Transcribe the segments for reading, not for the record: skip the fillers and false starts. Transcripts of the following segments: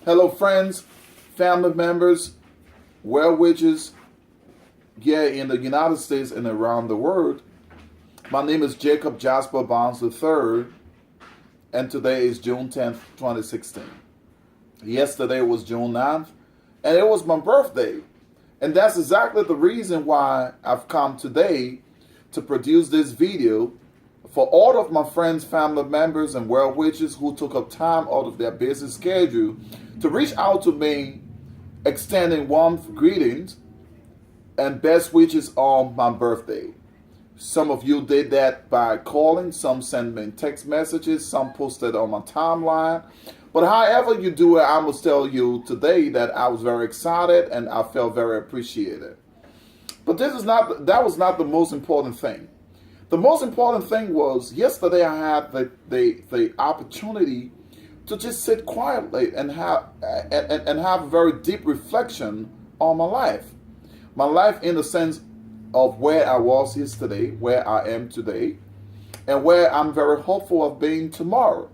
Hello, friends, family members, well wishes, yeah, in the United States and around the world. My name is Jacob Jasper Barnes III, and today is June 10th, 2016. Yesterday was June 9th, and it was my birthday. And that's exactly the reason why I've come today to produce this video for all of my friends, family members, and well wishers who took up time out of their busy schedule to reach out to me, extending warm greetings and best wishes on my birthday. Some of you did that by calling, some sent me text messages, some posted on my timeline. But however you do it, I must tell you today that I was very excited and I felt very appreciated. But that was not the most important thing. The most important thing was yesterday I had the opportunity to just sit quietly and have a very deep reflection on my life. My life in the sense of where I was yesterday, where I am today, and where I'm very hopeful of being tomorrow.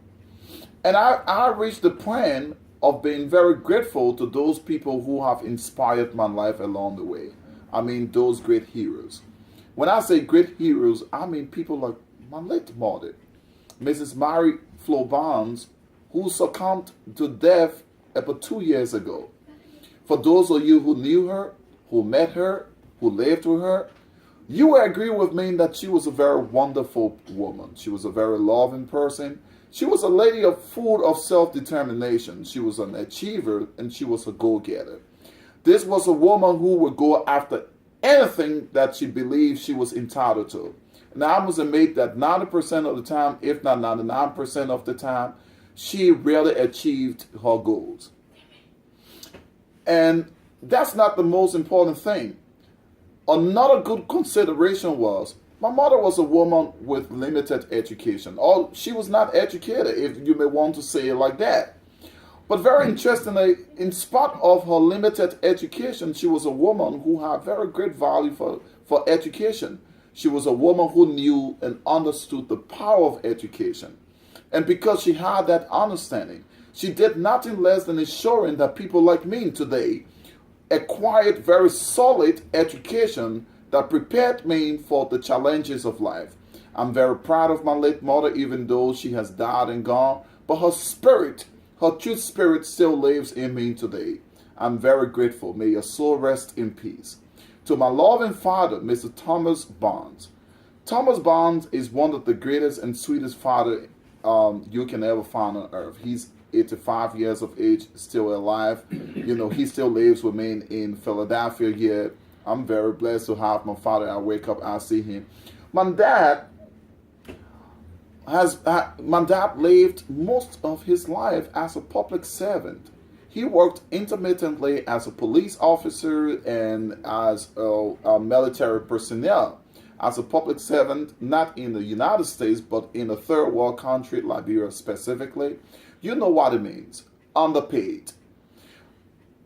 And I reached the point of being very grateful to those people who have inspired my life along the way. I mean, those great heroes. When I say great heroes, I mean people like my late mother, Mrs. Mary Flo Barnes, who succumbed to death about 2 years ago. For those of you who knew her, who met her, who lived with her, you will agree with me that she was a very wonderful woman. She was a very loving person. She was a lady full of self-determination. She was an achiever and she was a go-getter. This was a woman who would go after anything that she believed she was entitled to. And I must admit that 90% of the time, if not 99% of the time, she really achieved her goals. And that's not the most important thing. Another good consideration was my mother was a woman with limited education. Or she was not educated, if you may want to say it like that. But very interestingly, in spite of her limited education, she was a woman who had very great value for education. She was a woman who knew and understood the power of education. And because she had that understanding, she did nothing less than ensuring that people like me today acquired very solid education that prepared me for the challenges of life. I'm very proud of my late mother, even though she has died and gone, but her spirit, her true spirit still lives in me today. I'm very grateful. May your soul rest in peace. To my loving father, Mr. Thomas Barnes. Thomas Barnes is one of the greatest and sweetest father you can ever find on earth. He's 85 years of age, still alive. He still lives with me in Philadelphia here. I'm very blessed to have my father. I wake up, I see him. My dad lived most of his life as a public servant. He worked intermittently as a police officer and as a military personnel. As a public servant, not in the United States, but in a third world country, Liberia specifically. You know what it means, underpaid.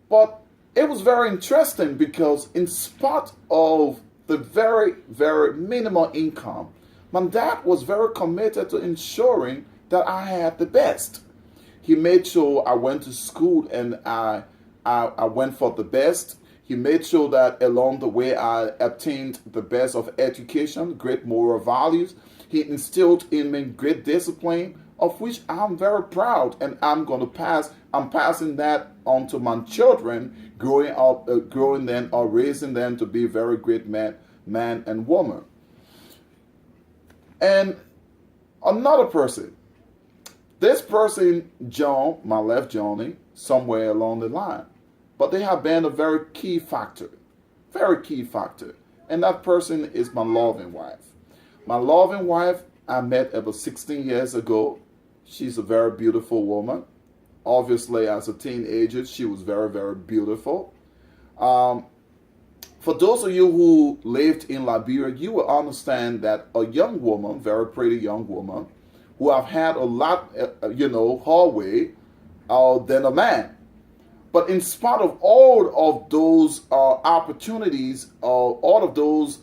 But it was very interesting because in spite of the very, very minimal income, my dad was very committed to ensuring that I had the best. He made sure I went to school and I went for the best. He made sure that along the way I obtained the best of education, great moral values. He instilled in me great discipline, of which I'm very proud, and I'm passing that on to my children, growing them or raising them to be very great man and woman. And another person, this person, John, my left Johnny, somewhere along the line. But they have been a very key factor. And that person is my loving wife. My loving wife, I met about 16 years ago. She's a very beautiful woman. Obviously, as a teenager, she was very, very beautiful. For those of you who lived in Liberia, you will understand that a young woman, very pretty young woman, who have had a lot, her way, than a man. But in spite of all of those opportunities, all of those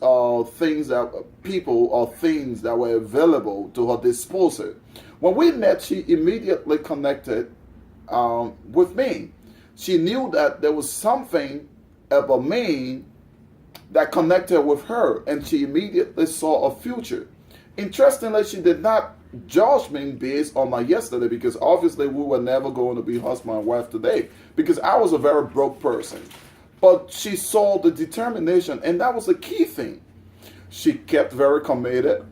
things that were available to her disposal, when we met, she immediately connected with me. She knew that there was something about me that connected with her, and she immediately saw a future. Interestingly, she did not judge me based on my yesterday, because obviously we were never going to be husband and wife today, because I was a very broke person. But she saw the determination, and that was the key thing. She kept very committed.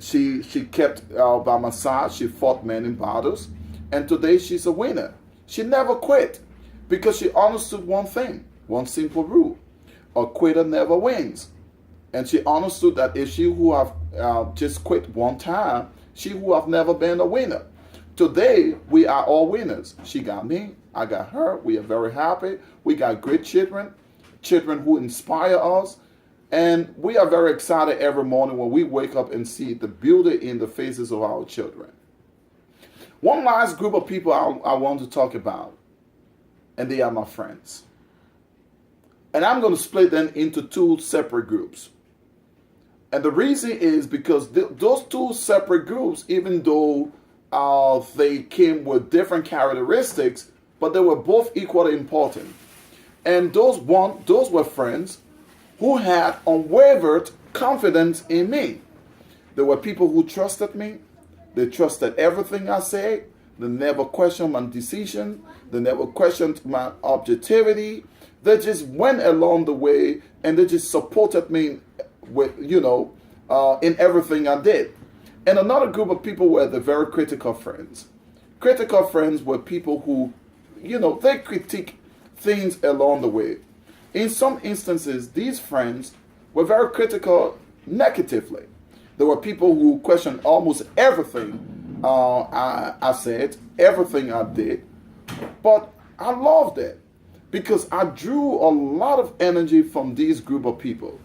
She kept by my side. She fought many battles, and today she's a winner. She never quit, because she understood one thing, one simple rule: a quitter never wins. And she understood that if she who have just quit one time, she who have never been a winner. Today, we are all winners. She got me, I got her. We are very happy. We got great children, children who inspire us. And we are very excited every morning when we wake up and see the beauty in the faces of our children. One last group of people I want to talk about, and they are my friends. And I'm going to split them into two separate groups. And the reason is because those two separate groups, even though they came with different characteristics, but they were both equally important. And those were friends who had unwavered confidence in me. There were people who trusted me. They trusted everything I said. They never questioned my decision. They never questioned my objectivity. They just went along the way, and they just supported me with, in everything I did. And another group of people were the very critical friends. Critical friends were people who, they critique things along the way. In some instances, these friends were very critical negatively. There were people who questioned almost everything I said, everything I did. But I loved it, because I drew a lot of energy from these group of people.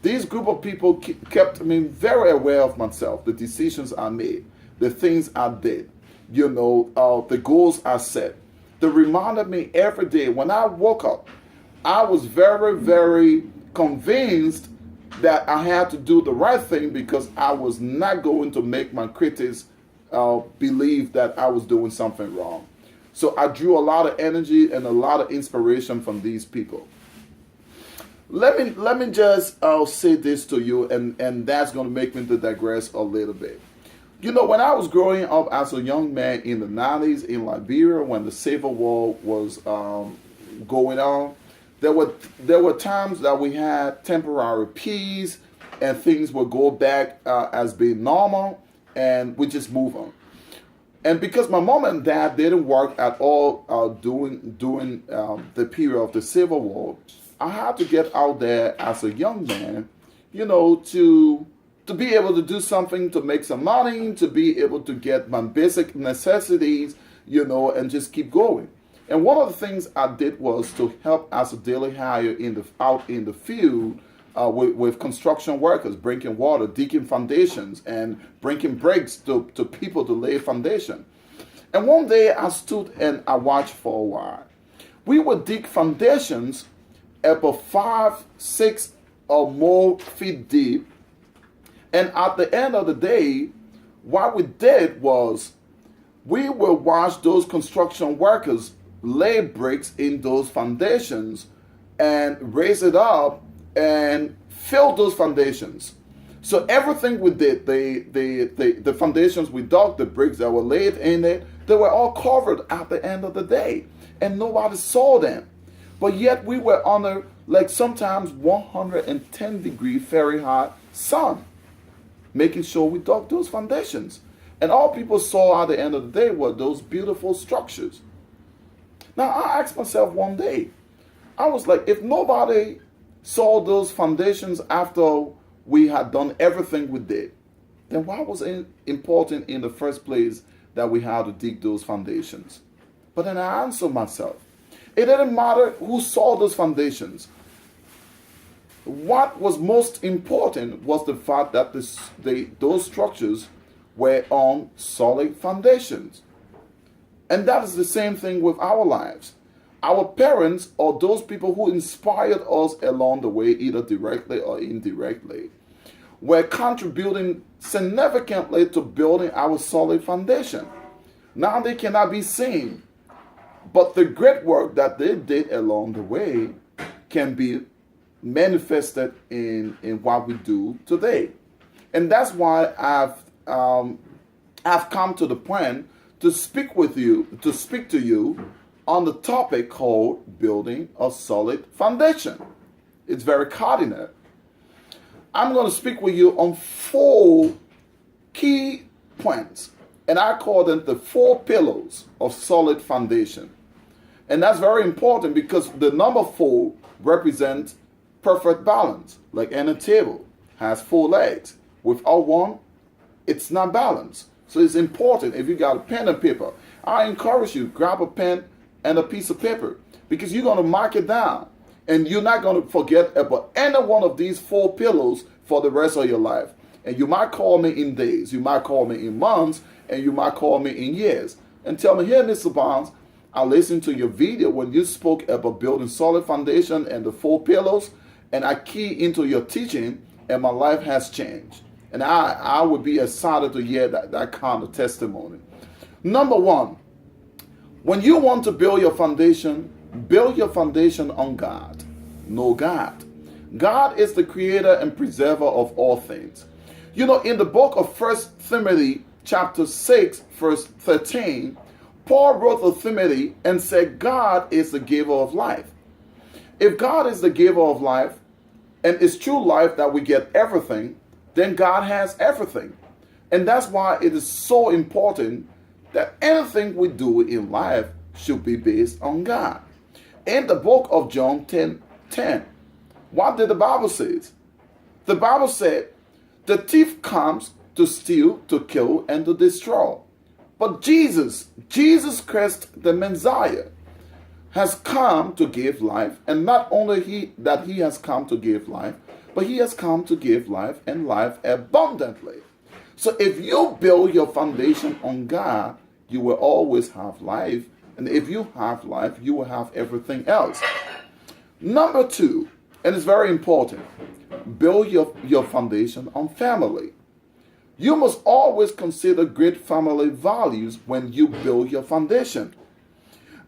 These group of people kept me very aware of myself, the decisions I made, the things I did, the goals I set. They reminded me every day when I woke up, I was very, very convinced that I had to do the right thing, because I was not going to make my critics believe that I was doing something wrong. So I drew a lot of energy and a lot of inspiration from these people. Let me just say this to you, and that's going to make me to digress a little bit. When I was growing up as a young man in the 90s in Liberia, when the Civil War was going on, there were times that we had temporary peace, and things would go back as being normal, and we just move on. And because my mom and dad didn't work at all during the period of the Civil War, I had to get out there as a young man, to be able to do something, to make some money, to be able to get my basic necessities, and just keep going. And one of the things I did was to help as a daily hire out in the field with construction workers, bringing water, digging foundations, and bringing bricks to people to lay foundation. And one day I stood and I watched for a while. We would dig foundations about 5, 6 or more feet deep. And at the end of the day, what we did was we would watch those construction workers lay bricks in those foundations and raise it up and fill those foundations. So everything we did, the foundations we dug, the bricks that were laid in it, they were all covered at the end of the day, and nobody saw them. But yet we were under sometimes 110-degree Fahrenheit sun, making sure we dug those foundations. And all people saw at the end of the day were those beautiful structures. Now I asked myself one day, I was like, if nobody saw those foundations after we had done everything we did, then why was it important in the first place that we had to dig those foundations? But then I answered myself, it didn't matter who saw those foundations. What was most important was the fact that those structures were on solid foundations. And that is the same thing with our lives. Our parents, or those people who inspired us along the way, either directly or indirectly, were contributing significantly to building our solid foundation. Now they cannot be seen, But the great work that they did along the way can be manifested in what we do today. And that's why I've come to the point to speak to you on the topic called building a solid foundation. It's very cardinal. I'm going to speak with you on 4 key points, and I call them the 4 pillars of solid foundation. And that's very important because the number 4 represents perfect balance, like any table has 4 legs. Without one, it's not balanced. So it's important. If you got a pen and paper, I encourage you, grab a pen and a piece of paper, because you're going to mark it down. And you're not going to forget about any one of these 4 pillars for the rest of your life. And you might call me in days, you might call me in months, and you might call me in years. And tell me, here, Mr. Barnes, I listened to your video when you spoke about building solid foundation and the 4 pillars, and I key into your teaching, and my life has changed. And I would be excited to hear that kind of testimony. Number 1, when you want to build your foundation on God. Know God. God is the creator and preserver of all things. You know, in the book of 1 Timothy chapter 6, verse 13, Paul wrote to Timothy and said, God is the giver of life. If God is the giver of life, and it's true life that we get everything, then God has everything. And that's why it is so important that anything we do in life should be based on God. In the book of John 10:10, what did the Bible say? The Bible said, the thief comes to steal, to kill, and to destroy. But Jesus Christ, the Messiah, has come to give life. And not only he has come to give life, but he has come to give life and life abundantly. So if you build your foundation on God, you will always have life. And if you have life, you will have everything else. Number 2, and it's very important, build your foundation on family. You must always consider great family values when you build your foundation.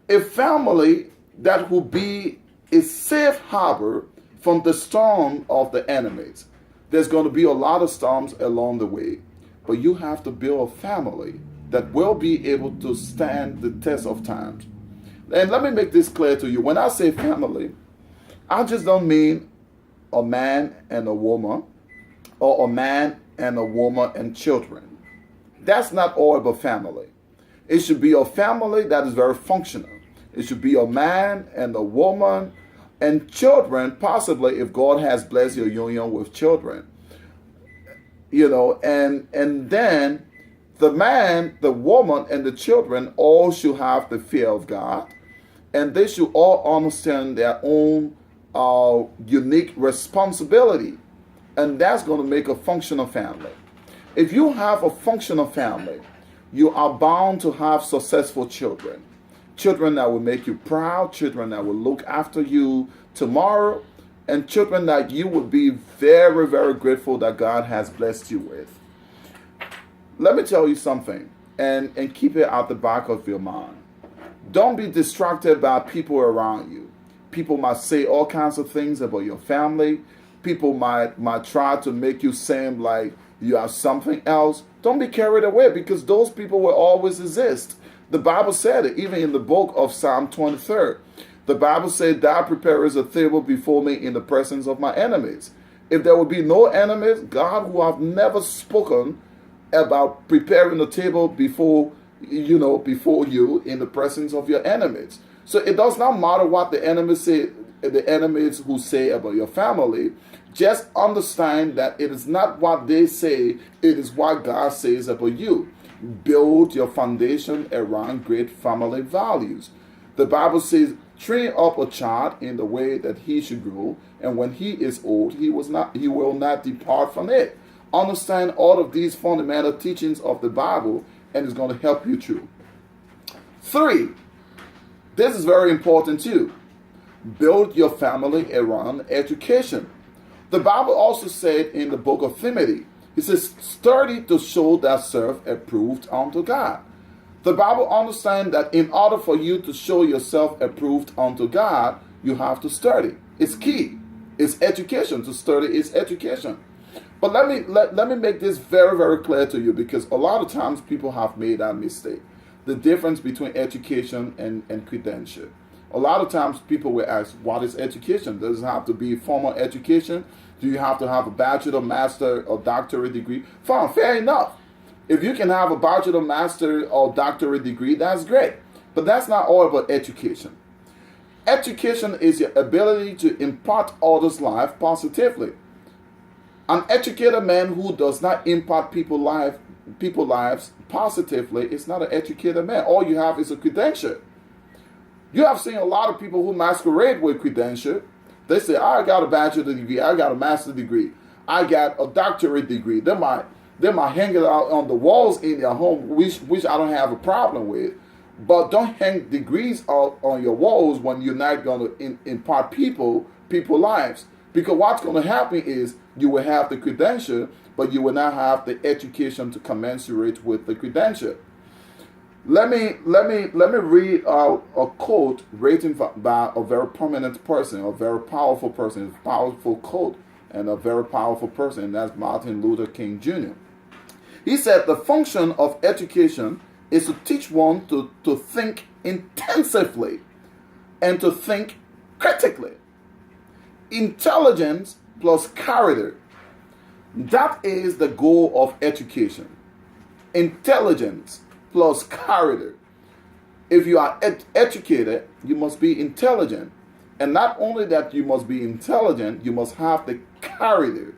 A family that will be a safe harbor from the storm of the enemies. There's going to be a lot of storms along the way, but you have to build a family that will be able to stand the test of times. And let me make this clear to you. When I say family, I just don't mean a man and a woman, or a man and a woman and children. That's not all about family. It should be a family that is very functional. It should be a man and a woman and children, possibly if God has blessed your union with children. You know, and then the man, the woman, and the children all should have the fear of God, and they should all understand their own unique responsibility, and that's going to make a functional family. If you have a functional family, you are bound to have successful children. Children that will make you proud, children that will look after you tomorrow, and children that you will be very, very grateful that God has blessed you with. Let me tell you something, and keep it out the back of your mind. Don't be distracted by people around you. People might say all kinds of things about your family. People might try to make you seem like you are something else. Don't be carried away, because those people will always exist. The Bible said it, even in the book of Psalm 23. The Bible said, thou preparest a table before me in the presence of my enemies. If there would be no enemies, God would have never spoken about preparing a table before you in the presence of your enemies. So it does not matter what the enemies who say about your family. Just understand that it is not what they say, it is what God says about you. Build your foundation around great family values. The Bible says, train up a child in the way that he should grow, and when he is old, he will not depart from it. Understand all of these fundamental teachings of the Bible, and it's going to help you through. 3, this is very important too. Build your family around education. The Bible also said in the book of Timothy, it says, study to show thyself approved unto God. The Bible understands that in order for you to show yourself approved unto God, you have to study. It's key. It's education. To study is education. But let me make this very, very clear to you, because a lot of times people have made that mistake. The difference between education and credential. A lot of times people will ask, what is education? Does it have to be formal education? Do you have to have a bachelor, master, or doctorate degree? Fine, fair enough. If you can have a bachelor, master, or doctorate degree, that's great. But that's not all about education. Education is your ability to impart others' life positively. An educated man who does not impact people's lives positively is not an educated man. All you have is a credential. You have seen a lot of people who masquerade with credential. They say, I got a bachelor degree, I got a master's degree, I got a doctorate degree. They might hang it out on the walls in their home, which I don't have a problem with. But don't hang degrees out on your walls when you're not going to impart people's lives. Because what's going to happen is you will have the credential, but you will not have the education to commensurate with the credential. Let me read a quote written by a very prominent person, a very powerful person, a powerful quote, and a very powerful person, and that's Martin Luther King Jr. He said, the function of education is to teach one to think intensively and to think critically. Intelligence plus character. That is the goal of education. Intelligence plus character. If you are educated, you must be intelligent. And not only that you must be intelligent, you must have the character.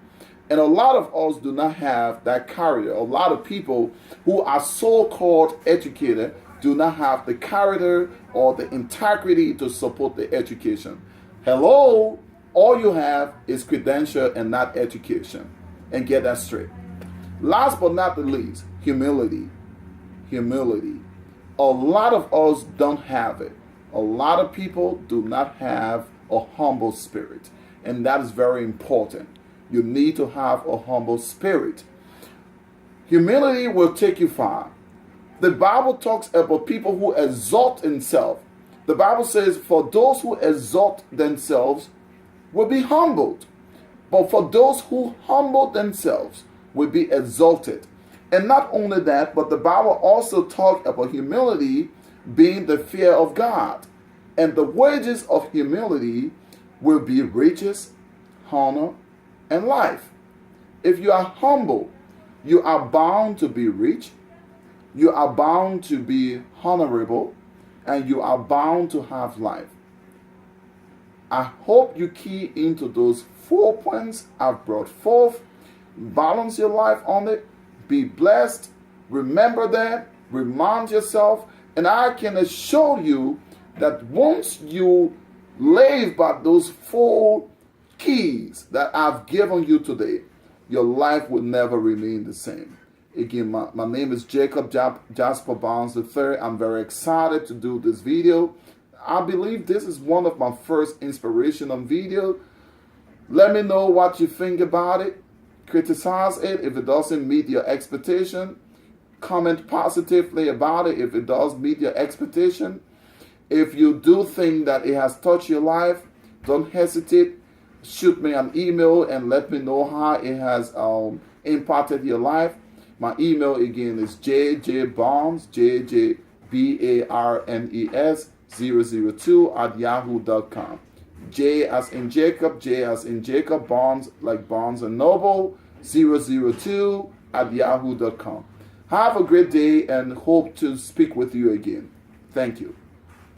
And a lot of us do not have that character. A lot of people who are so-called educated do not have the character or the integrity to support the education. Hello? All you have is credential and not education. And get that straight. Last but not the least, humility. Humility. A lot of us don't have it. A lot of people do not have a humble spirit. And that is very important. You need to have a humble spirit. Humility will take you far. The Bible talks about people who exalt themselves. The Bible says, for those who exalt themselves will be humbled. But for those who humble themselves will be exalted. And not only that, but the Bible also talks about humility being the fear of God. And the wages of humility will be riches, honor, and life. If you are humble, you are bound to be rich, you are bound to be honorable, and you are bound to have life. I hope you key into those 4 points I've brought forth. Balance your life on it. Be blessed. Remember that. Remind yourself. And I can assure you that once you live by those 4 keys that I've given you today, your life will never remain the same. Again, my name is Jacob Jasper Barnes III. I'm very excited to do this video. I believe this is one of my first inspirational videos. Let me know what you think about it. Criticize it if it doesn't meet your expectation. Comment positively about it if it does meet your expectation. If you do think that it has touched your life, don't hesitate. Shoot me an email and let me know how it has impacted your life. My email again is jjbarnes, jjbarnes 002 J as in Jacob, J as in Jacob, Barnes like Barnes and Noble 002 @yahoo.com. Have a great day and hope to speak with you again. Thank you.